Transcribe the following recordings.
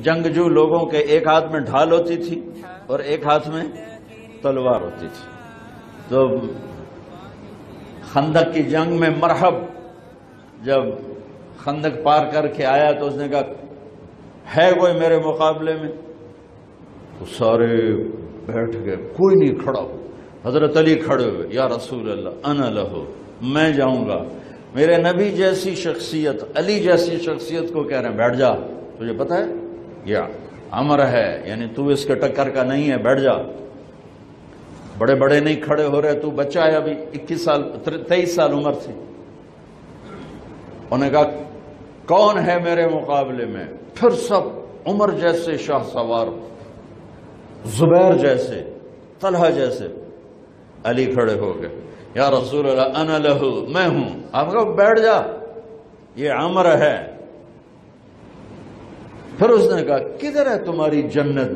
جنگجو لوگوں کے ایک ہاتھ میں ڈھال ہوتی تھی اور ایک ہاتھ میں تلوار ہوتی تھی. تو خندق کی جنگ میں مرحب جب خندق پار کر کے آیا تو اس نے کہا ہے کوئی میرے مقابلے میں؟ تو سارے بیٹھ گئے, کوئی نہیں کھڑا ہو. حضرت علی کھڑے ہوئے, یا رسول اللہ انا لہو, میں جاؤں گا. میرے نبی جیسی شخصیت, علی جیسی شخصیت کو کہہ رہے ہیں بیٹھ جا, تجھے پتہ ہے یہ امر ہے, یعنی تو اس کے ٹکر کا نہیں ہے, بیٹھ جا. بڑے بڑے نہیں کھڑے ہو رہے, تو بچہ ہے ابھی 21 سال 23 سال عمر تھی. انہوں نے کہا کون ہے میرے مقابلے میں؟ پھر سب عمر جیسے شاہ سوار, زبیر جیسے, طلحہ جیسے. علی کھڑے ہو گئے, یا رسول اللہ انا لہو, میں ہوں. آپ کہا بیٹھ جا, یہ عمر ہے. پھر اس نے کہا کدھر ہے تمہاری جنت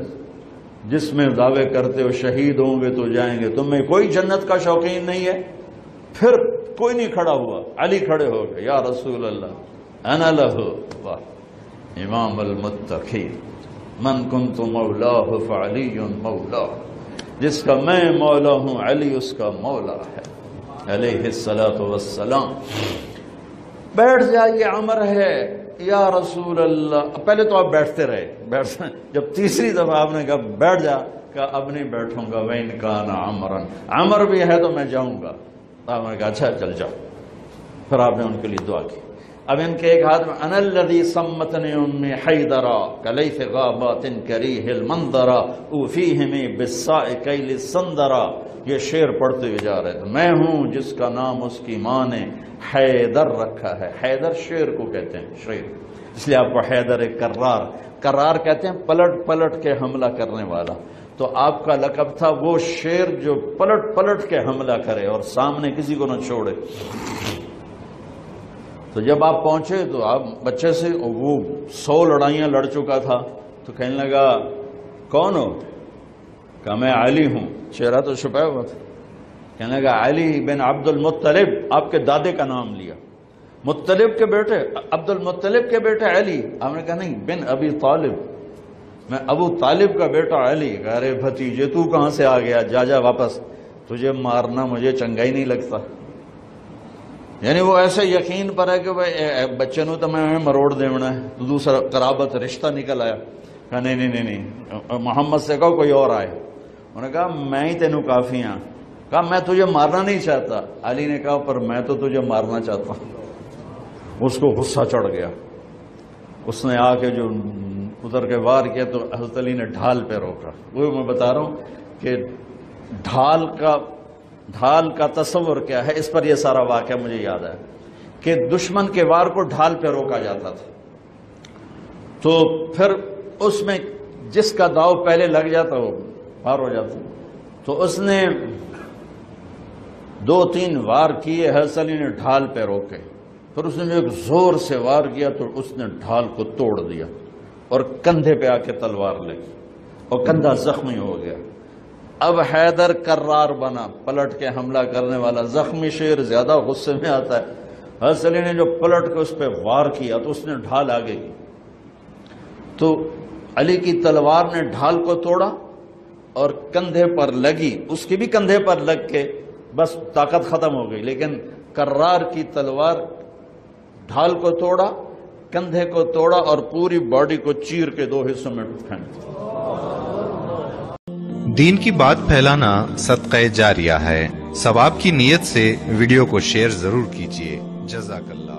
جس میں دعوے کرتے ہو شہید ہوں گے تو جائیں گے, تمہیں کوئی جنت کا شوقین نہیں ہے؟ پھر کوئی نہیں کھڑا ہوا. علی کھڑے ہو گئے, یا رسول اللہ انا لہو. واہ, امام المتقین, من کنت مولاہ فعلی مولا, جس کا میں مولا ہوں علی اس کا مولا ہے علیہ الصلاۃ والسلام. بیٹھ جائیے, عمر ہے. یا رسول اللہ, پہلے تو آپ بیٹھتے رہے, جب تیسری دفعہ آپ نے کہا بیٹھ جا, کہا اب نہیں بیٹھوں گا. وَإِنْ كَانَ عَمْرًا, عمر بھی ہے تو میں جاؤں گا. آپ نے کہا اچھا چل جاؤ. پھر آپ نے ان کے لیے دعا کی. اب ان کے ایک ہاتھ میں انا الذی سمتنی امی حیدرا کلیث غابات کریہ المنظرا اوفیہمی بالسائقیل السندرا. یہ شعر پڑھتے ہوئے جا رہے تھے. میں ہوں جس کا نام اس کی ماں نے حیدر رکھا ہے. حیدر شعر کو کہتے ہیں, شعر, اس لیے آپ کو حیدر کرار, کرار کہتے ہیں پلٹ پلٹ کے حملہ کرنے والا. تو آپ کا لقب تھا وہ شعر جو پلٹ پلٹ کے حملہ کرے اور سامنے کسی کو نہ چھوڑے. تو جب آپ پہنچے تو آپ بچے سے, وہ 100 لڑائیاں لڑ چکا تھا, تو کہنے لگا کون ہو؟ کہا میں علی ہوں. چہرہ تو چھپایا ہوا تھا. کہنے لگا علی بن عبد المطلب, آپ کے دادے کا نام لیا. مطلب کے بیٹے, عبد المطلب کے بیٹے علی. آپ نے کہا نہیں, بن ابی طالب, میں ابو طالب کا بیٹا علی. ارے بھتیجے تو کہاں سے آ گیا, جا جا واپس, تجھے مارنا مجھے چنگا ہی نہیں لگتا. یعنی وہ ایسے یقین پر ہے کہ بچے نو تو میں مروڑ دیونا ہے, تو دوسرا قرابت رشتہ نکل آیا. کہا نہیں نہیں نہیں, محمد سے کہو کوئی اور آئے. انہوں نے کہا میں ہی تینوں کافی ہاں. کہا میں تجھے مارنا نہیں چاہتا. علی نے کہا پر میں تو تجھے مارنا چاہتا ہوں. اس کو غصہ چڑھ گیا. اس نے آ کے جو ادھر کے وار کیا تو حضرت علی نے ڈھال پہ روکا. وہ میں بتا رہا ہوں کہ ڈھال کا تصور کیا ہے, اس پر یہ سارا واقعہ مجھے یاد ہے کہ دشمن کے وار کو ڈھال پہ روکا جاتا تھا. تو پھر اس میں جس کا داؤ پہلے لگ جاتا وہ پار ہو جاتا. تو اس نے 2-3 وار کیے, حضرت علی نے ڈھال پہ روکے. پھر اس نے ایک زور سے وار کیا تو اس نے ڈھال کو توڑ دیا اور کندھے پہ آ کے تلوار لگی اور کندھا زخمی ہو گیا. اب حیدر کرار بنا, پلٹ کے حملہ کرنے والا. زخمی شیر زیادہ غصے میں آتا ہے. حضرت علی نے جو پلٹ کے اس پہ وار کیا تو اس نے ڈھال آگے کی, تو علی کی تلوار نے ڈھال کو توڑا اور کندھے پر لگی. اس کی بھی کندھے پر لگ کے بس طاقت ختم ہو گئی, لیکن کرار کی تلوار ڈھال کو توڑا, کندھے کو توڑا اور پوری باڈی کو چیر کے 2 حصوں میں پھینک دیا. دین کی بات پھیلانا صدقہ جاریہ ہے. ثواب کی نیت سے ویڈیو کو شیئر ضرور کیجیے. جزاک اللہ.